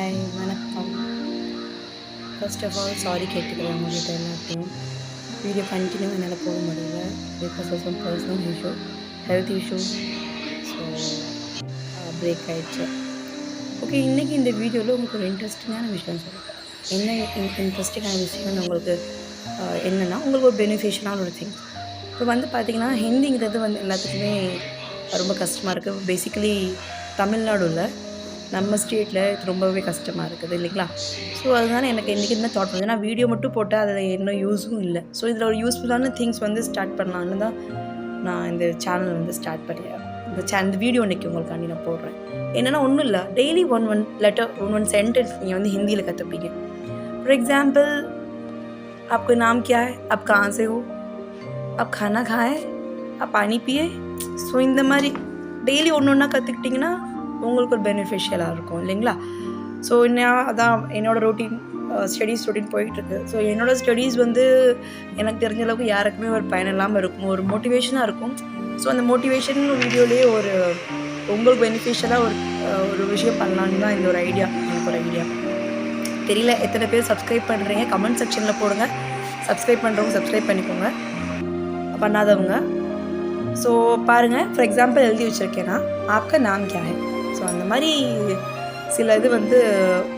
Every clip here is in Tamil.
ஹாய் வணக்கம். ஃபர்ஸ்ட் ஆஃப் ஆல் சாரி கேட்டுக்கிறேன் உங்கள்கிட்ட எல்லாத்தையும். வீடியோ கண்டினியூ என்னால் போக முடியல because of some personal issue, health issue. So break ஆகிடுச்சு. ஓகே, இன்றைக்கி இந்த வீடியோவில் உங்களுக்கு ஒரு இன்ட்ரெஸ்டிங்கான விஷயம் சொல்லுங்கள். என்ன இன்ட்ரெஸ்டிங்கான விஷயம்னு உங்களுக்கு என்னென்னா, உங்களுக்கு ஒரு பெனிஃபிஷியலான ஒரு திங். இப்போ வந்து பார்த்திங்கன்னா, ஹிந்திங்கிறது வந்து எல்லாத்துக்குமே ரொம்ப கஷ்டமாக இருக்குது. பேசிக்கலி தமிழ்நாடுல நம்ம ஸ்டேட்டில் இது ரொம்பவே கஷ்டமாக இருக்குது இல்லைங்களா? ஸோ அதனால எனக்கு இன்றைக்கி என்ன தாட் வந்து, நான் வீடியோ மட்டும் போட்டால் அதில் என்ன யூஸும் இல்லை. ஸோ இதில் ஒரு யூஸ்ஃபுல்லான திங்ஸ் வந்து ஸ்டார்ட் பண்ணலான்னு தான் நான் இந்த சேனல் வந்து ஸ்டார்ட் பண்ணேன். இந்த வீடியோ இன்றைக்கி உங்களுக்காண்டி நான் போடுறேன். என்னென்னா ஒன்றும் இல்லை, daily one letter one sentence நீங்கள் வந்து ஹிந்தியில் கற்றுப்பீங்க. ஃபார் எக்ஸாம்பிள், आपका नाम क्या है, आप कहाँ से हो, आप खाना खाए, आप पानी पिए. ஸோ இந்த மாதிரி டெய்லி ஒன்று ஒன்றா கற்றுக்கிட்டிங்கன்னா உங்களுக்கு ஒரு பெனிஃபிஷியலாக இருக்கும் இல்லைங்களா? ஸோ அதான் என்னோடய ரொட்டீன், ஸ்டடீஸ் ரொட்டீன் போயிட்டுருக்கு. ஸோ என்னோடய ஸ்டடீஸ் வந்து எனக்கு தெரிஞ்ச அளவுக்கு யாருக்குமே ஒரு பயன் இல்லாமல் இருக்கும், ஒரு மோட்டிவேஷனாக இருக்கும். ஸோ அந்த மோட்டிவேஷன் வீடியோலேயே ஒரு உங்களுக்கு பெனிஃபிஷியலாக ஒரு விஷயம் பண்ணலான்னு தான் இந்த ஒரு ஐடியா. எனக்கு ஒரு ஐடியா தெரியல எத்தனை பேர் சப்ஸ்கிரைப் பண்ணுறீங்க, கமெண்ட் செக்ஷனில் போடுங்க. சப்ஸ்கிரைப் பண்ணுறவங்க சப்ஸ்கிரைப் பண்ணிக்கோங்க, பண்ணாதவங்க. ஸோ பாருங்கள், ஃபார் எக்ஸாம்பிள் எழுதி வச்சுருக்கேன்னா ஆப்கா நாம் கியா ஹை. ஸோ அந்த மாதிரி சில இது வந்து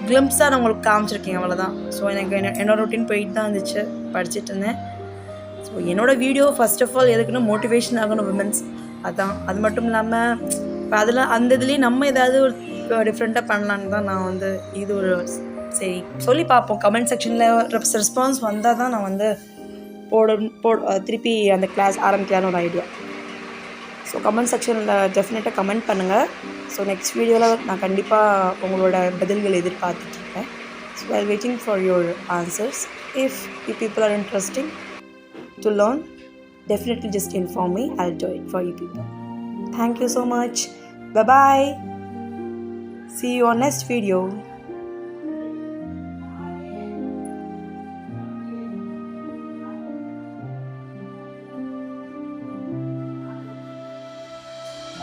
கிளிம்ஸாக நான் உங்களுக்கு காமிச்சிருக்கேன், அவ்வளோதான். ஸோ எனக்கு என்னோடய ரொட்டீன் போயிட்டு தான் இருந்துச்சு, படிச்சுட்டு இருந்தேன். ஸோ என்னோடய வீடியோ ஃபர்ஸ்ட் ஆஃப் ஆல் எதுக்குன்னா மோட்டிவேஷன் ஆகணும் விமென்ஸ், அதான். அது மட்டும் இல்லாமல் இப்போ அதில் அந்த இதுலேயே நம்ம ஏதாவது ஒரு டிஃப்ரெண்ட்டாக பண்ணலான்னு தான் நான் வந்து இது ஒரு சரி சொல்லி பார்ப்போம். கமெண்ட் செக்ஷனில் ரெஸ்பான்ஸ் வந்தால் தான் நான் வந்து திருப்பி அந்த கிளாஸ் ஆரம்பிக்கலான்னு ஒரு ஐடியா. ஸோ கமெண்ட் செக்ஷனில் டெஃபினட்டாக கமெண்ட் பண்ணுங்கள். ஸோ நெக்ஸ்ட் வீடியோவில் நான் கண்டிப்பாக உங்களோட பதில்கள் எதிர்பார்த்துட்ருக்கேன். So I waiting for your answers. If you people are interesting to learn, definitely just inform me. I'll do it for you people. Thank you so much. Bye bye. See you on next video.